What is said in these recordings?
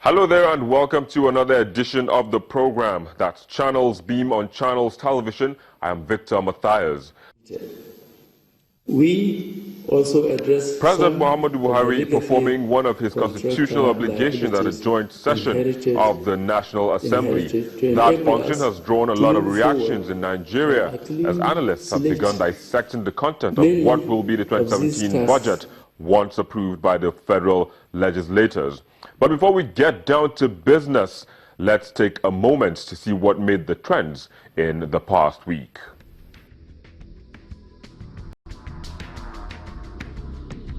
Hello there and welcome to another edition of the program. That's Channels Beam on Channels Television. I am Victor Matthias. We also address President Muhammadu Buhari performing one of his constitutional obligations at a joint session of the National Assembly. That function has drawn a lot of reactions in Nigeria as analysts have begun dissecting the content of what will be the 2017 budget once approved by the federal legislators. But before we get down to business, let's take a moment to see what made the trends in the past week.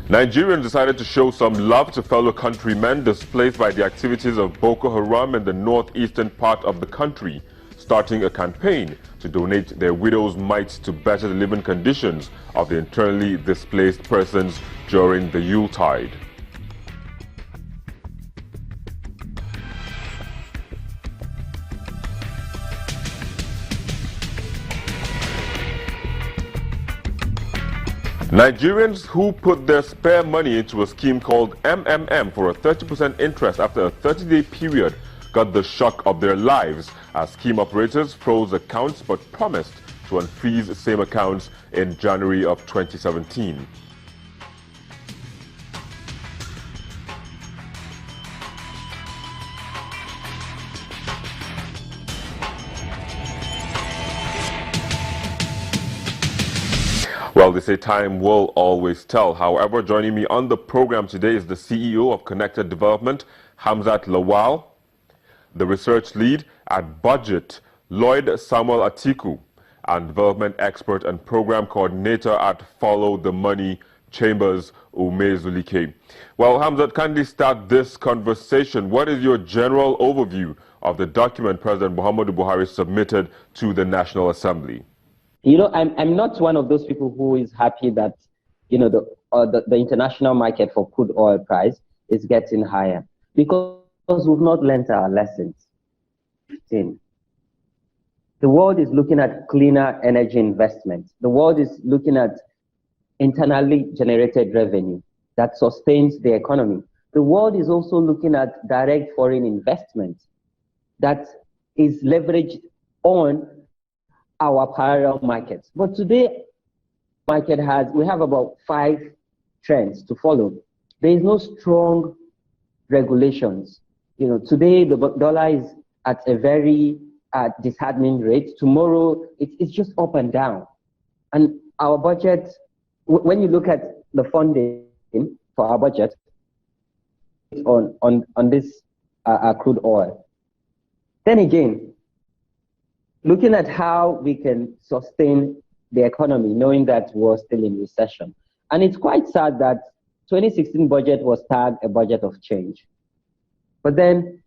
Nigerians decided to show some love to fellow countrymen displaced by the activities of Boko Haram in the northeastern part of the country, starting a campaign to donate their widows' mites to better the living conditions of the internally displaced persons during the Yuletide. Nigerians who put their spare money into a scheme called MMM for a 30% interest after a 30-day period got the shock of their lives as scheme operators froze accounts but promised to unfreeze same accounts in January of 2017. Well, they say time will always tell. However, joining me on the program today is the CEO of Connected Development, Hamzat Lawal, the research lead at Budget, Lloyd Atiku, and development expert and program coordinator at Follow the Money Chambers, Umezulike. Well, Hamzat, kindly start this conversation. What is your general overview of the document President Muhammadu Buhari submitted to the National Assembly? You know, I'm not one of those people who is happy that, you know, the international market for crude oil price is getting higher because we've not learned our lessons. The world is looking at cleaner energy investment. The world is looking at internally generated revenue that sustains the economy. The world is also looking at direct foreign investment that is leveraged on our parallel markets. But today, we have about 5 trends to follow. There is no strong regulations. You know, today the dollar is at a very disheartening rate. Tomorrow, it's just up and down. And our budget, when you look at the funding for our budget on this crude oil, then again, looking at how we can sustain the economy, knowing that we're still in recession. And it's quite sad that 2016 budget was tagged a budget of change. But then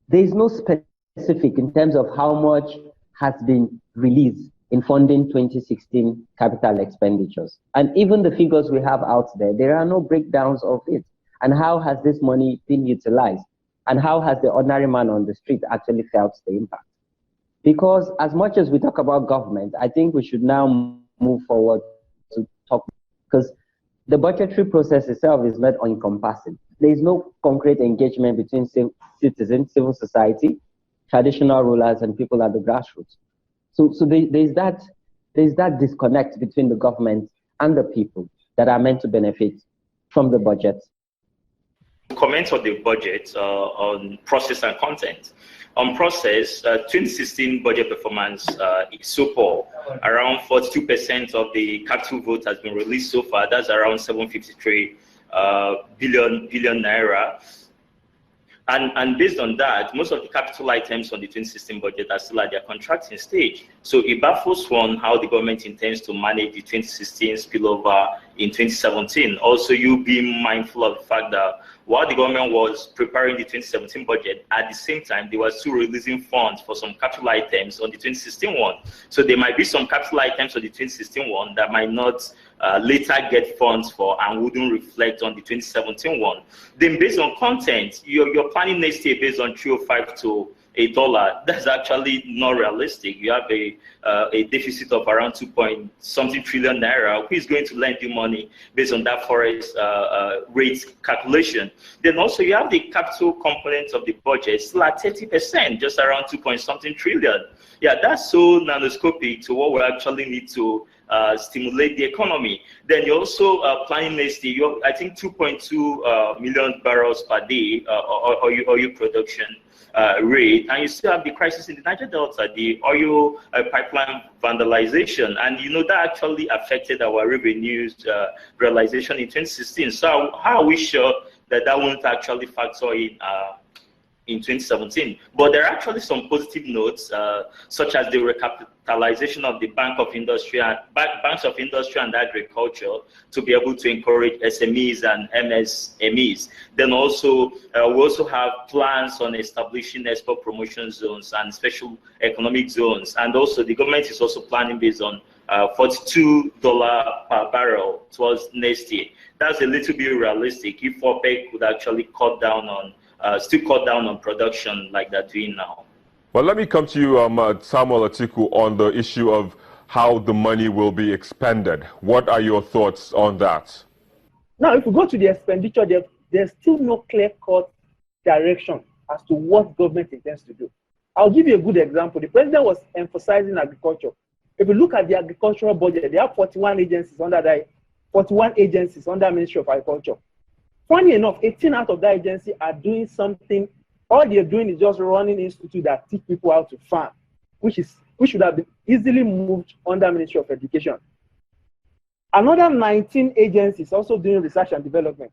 there is no specific in terms of how much has been released in funding 2016 capital expenditures. And even the figures we have out there are no breakdowns of it. And how has this money been utilized? And how has the ordinary man on the street actually felt the impact? Because as much as we talk about government, I think we should now move forward to talk, because the budgetary process itself is not encompassing. There is no concrete engagement between citizens, civil society, traditional rulers, and people at the grassroots. So there's that disconnect between the government and the people that are meant to benefit from the budget. Comment on the budget on process and content. On process, 2016 budget performance is so poor. Around 42% of the capital vote has been released so far. That's around 753 billion naira. And based on that, most of the capital items on the 2016 budget are still at their contracting stage. So it baffles one how the government intends to manage the 2016 spillover in 2017. Also, you being mindful of the fact that while the government was preparing the 2017 budget, at the same time, they were still releasing funds for some capital items on the 2016 one. So there might be some capital items on the 2016 one that might not later get funds for and wouldn't reflect on the 2017 one. Then based on content, you're planning next year based on 305 to a dollar. That's actually not realistic. You have a deficit of around 2-point-something trillion naira. Who is going to lend you money based on that forex rate calculation? Then also you have the capital component of the budget still at 30%, just around 2-point-something trillion. Yeah, that's so nanoscopic to what we actually need to stimulate the economy. Then you're also planning next year, I think 2.2 million barrels per day oil production rate, and you still have the crisis in the Niger Delta, the oil pipeline vandalization, and that actually affected our revenues realization in 2016. So how are we sure that won't actually factor in 2017? But there are actually some positive notes, such as the recapitalization of the Banks of Industry and Agriculture to be able to encourage SMEs and MSMEs. Then also, we also have plans on establishing export promotion zones and special economic zones. And also, the government is also planning based on $42 per barrel towards next year. That's a little bit realistic if OPEC could actually still cut down on production like they're doing now. Well, let me come to you, Samuel Atiku, on the issue of how the money will be expended. What are your thoughts on that? Now, if we go to the expenditure, there's still no clear-cut direction as to what government intends to do. I'll give you a good example. The president was emphasizing agriculture. If you look at the agricultural budget, there are 41 agencies under Ministry of Agriculture. Funny enough, 18 out of that agency are doing something. All they're doing is just running institute that teach people how to farm, which should have been easily moved under Ministry of Education. Another 19 agencies also doing research and development,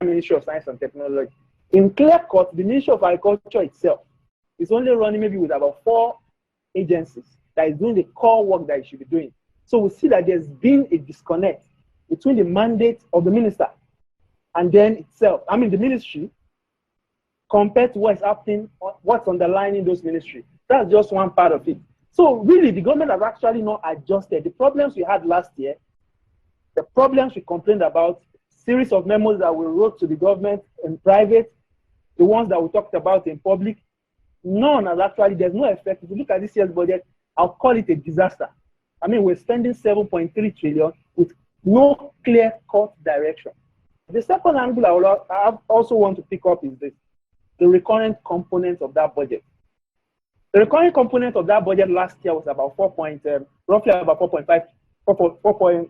Ministry of Science and Technology. In clear cut, the Ministry of Agriculture itself is only running maybe with about 4 agencies that is doing the core work that it should be doing. So we see that there's been a disconnect between the mandate of the minister and then itself, the ministry, compared to what's happening, what's underlying those ministries. That's just one part of it. So really, the government has actually not adjusted. The problems we had last year, the problems we complained about, series of memos that we wrote to the government in private, the ones that we talked about in public, none has actually, there's no effect. If you look at this year's budget, I'll call it a disaster. We're spending 7.3 trillion with no clear-cut direction. The second angle I also want to pick up is this, the recurrent component of that budget. The recurrent component of that budget last year was about roughly about 4.5, if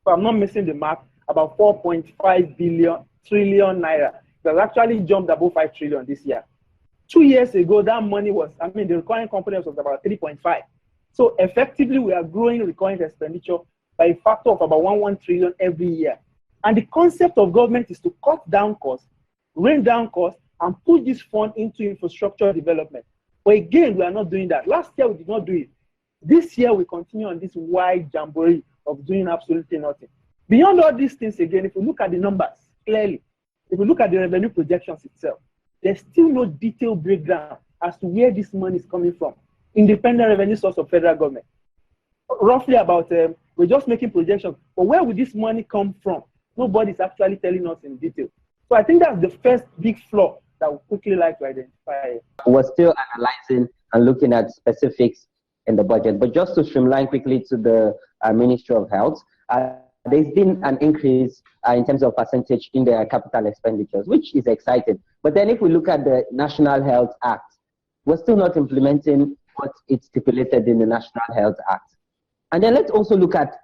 I'm not missing the mark, about 4.5 trillion naira. It has actually jumped above 5 trillion this year. 2 years ago, that money was, the recurrent component was about 3.5. So effectively, we are growing recurrent expenditure by a factor of about 1 trillion every year. And the concept of government is to cut down costs, rein down costs, and put this fund into infrastructure development. But again, we are not doing that. Last year, we did not do it. This year, we continue on this wide jamboree of doing absolutely nothing. Beyond all these things, again, if we look at the numbers clearly, if we look at the revenue projections itself, there's still no detailed breakdown as to where this money is coming from. Independent revenue source of federal government. Roughly about, we're just making projections, but where would this money come from? Nobody's actually telling us in detail. So I think that's the first big flaw that we quickly like to identify. We're still analyzing and looking at specifics in the budget, but just to streamline quickly to the Ministry of Health, there's been an increase in terms of percentage in their capital expenditures, which is exciting. But then if we look at the National Health Act, we're still not implementing what is stipulated in the National Health Act. And then let's also look at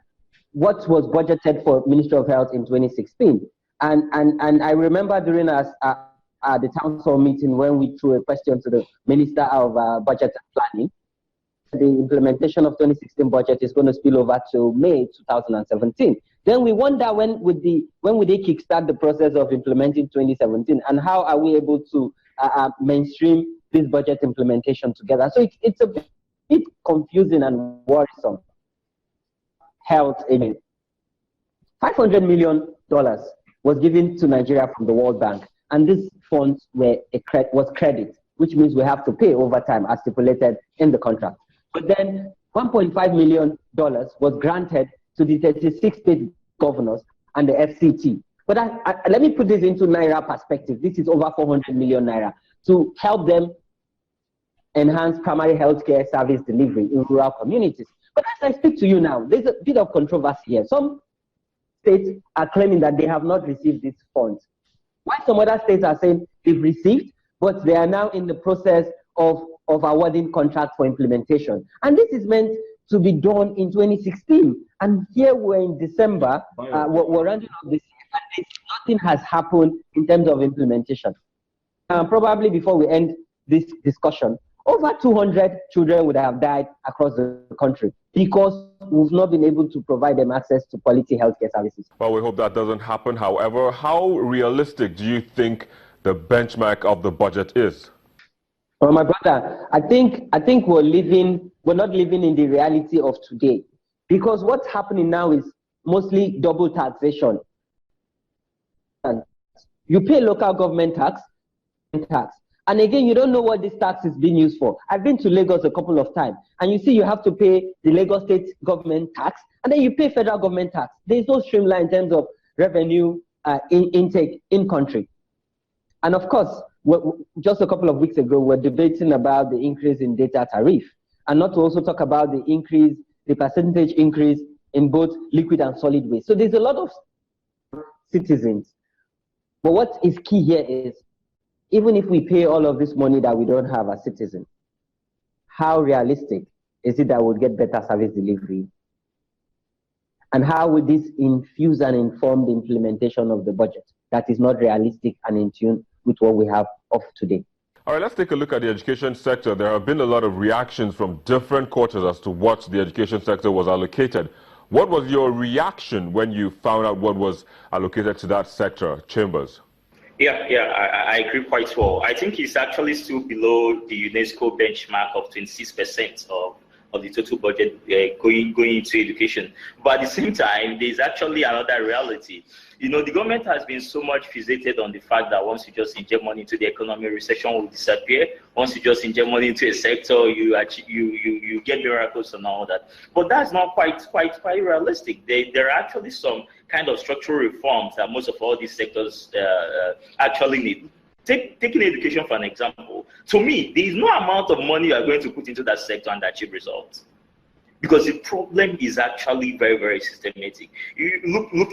what was budgeted for Ministry of Health in 2016. And I remember during the town hall meeting when we threw a question to the Minister of Budget and Planning, the implementation of 2016 budget is going to spill over to May 2017. Then we wonder when would they kickstart the process of implementing 2017, and how are we able to mainstream this budget implementation together? So it's a bit confusing and worrisome. Health aid. $500 million was given to Nigeria from the World Bank, and these funds was credit, which means we have to pay over time as stipulated in the contract. But then $1.5 million was granted to the 36 state governors and the FCT. But let me put this into Naira perspective. This is over 400 million Naira to help them enhance primary healthcare service delivery in rural communities. But as I speak to you now, there's a bit of controversy here. Some states are claiming that they have not received these funds, while some other states are saying they've received, but they are now in the process of awarding contracts for implementation. And this is meant to be done in 2016. And here we're in December, we're rounding up this year, and nothing has happened in terms of implementation. Probably before we end this discussion, over 200 children would have died across the country because we've not been able to provide them access to quality healthcare services. Well, we hope that doesn't happen. However, how realistic do you think the benchmark of the budget is? Well, my brother, I think we're not living in the reality of today, because what's happening now is mostly double taxation. And you pay local government tax, and again, you don't know what this tax is being used for. I've been to Lagos a couple of times, and you see you have to pay the Lagos state government tax, and then you pay federal government tax. There's no streamline in terms of revenue intake in country. And of course, just a couple of weeks ago, we're debating about the increase in data tariff, and not to also talk about the percentage increase in both liquid and solid waste. So there's a lot of citizens. But what is key here is, even if we pay all of this money that we don't have as citizens, how realistic is it that we'll get better service delivery? And how will this infuse and inform the implementation of the budget that is not realistic and in tune with what we have of today? All right, let's take a look at the education sector. There have been a lot of reactions from different quarters as to what the education sector was allocated. What was your reaction when you found out what was allocated to that sector, Chambers? I agree quite well. I think it's actually still below the UNESCO benchmark of 26% of the total budget going into education. But at the same time, there's actually another reality. You know, the government has been so much fixated on the fact that once you just inject money into the economy, recession will disappear. Once you just inject money into a sector, you get miracles and all that. But that's not quite realistic. There are actually some kind of structural reforms that most of all these sectors actually need. Taking education for an example, to me, there is no amount of money you are going to put into that sector and achieve results. Because the problem is actually very, very systematic. You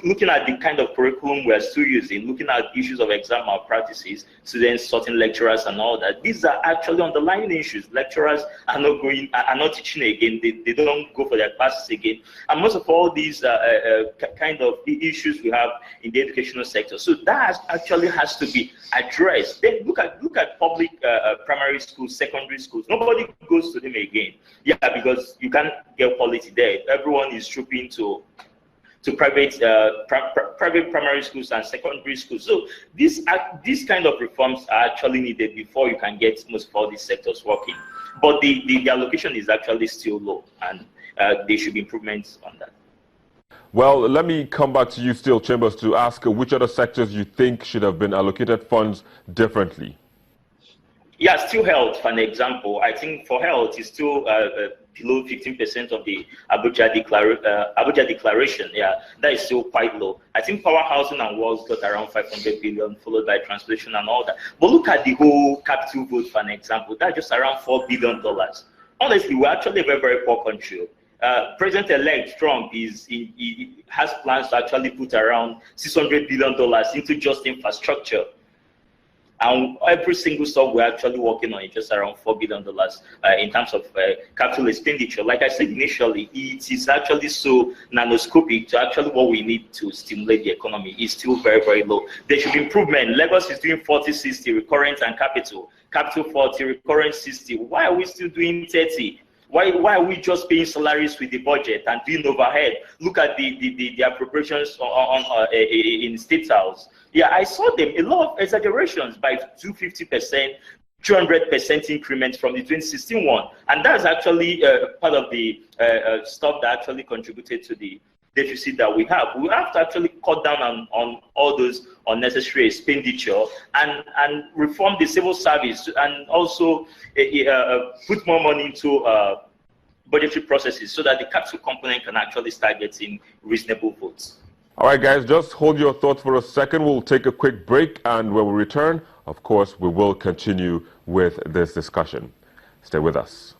looking at the kind of curriculum we're still using, looking at issues of exam malpractices, students sorting lecturers and all that. These are actually underlying issues. Lecturers are not teaching again. They don't go for their classes again. And most of all these kind of issues we have in the educational sector. So that actually has to be addressed. Then look at public primary schools, secondary schools. Nobody goes to them again. Yeah, because you can't get quality there. Everyone is trooping to private primary schools and secondary schools. So these kind of reforms are actually needed before you can get most of all these sectors working. But the allocation is actually still low, and there should be improvements on that. Well, let me come back to you still, Chambers, to ask which other sectors you think should have been allocated funds differently. Yeah, still health, for an example. I think for health, it's still below 15% of the Abuja Declaration. Yeah, that is still quite low. I think power, housing, and walls got around 500 billion, followed by translation and all that. But look at the whole capital vote, for an example. That's just around $4 billion. Honestly, we're actually a very, very poor country. President-elect Trump he has plans to actually put around $600 billion into just infrastructure. And every single stuff we're actually working on is just around $4 billion in terms of capital expenditure. Like I said initially, it is actually so nanoscopic to actually what we need to stimulate the economy. It's still very, very low. There should be improvement. Lagos is doing 40-60, recurrent and capital. Capital 40, recurrent 60. Why are we still doing 30? Why are we just paying salaries with the budget and doing overhead? Look at the appropriations in State House. Yeah, I saw them, a lot of exaggerations by 250%, 200% increment from the 2016 one. And that's actually part of the stuff that actually contributed to the deficit that we have. We have to actually cut down on all those unnecessary expenditure and reform the civil service and also put more money into budgetary processes so that the capital component can actually start getting reasonable votes. All right, guys, just hold your thoughts for a second. We'll take a quick break, and when we return, of course, we will continue with this discussion. Stay with us.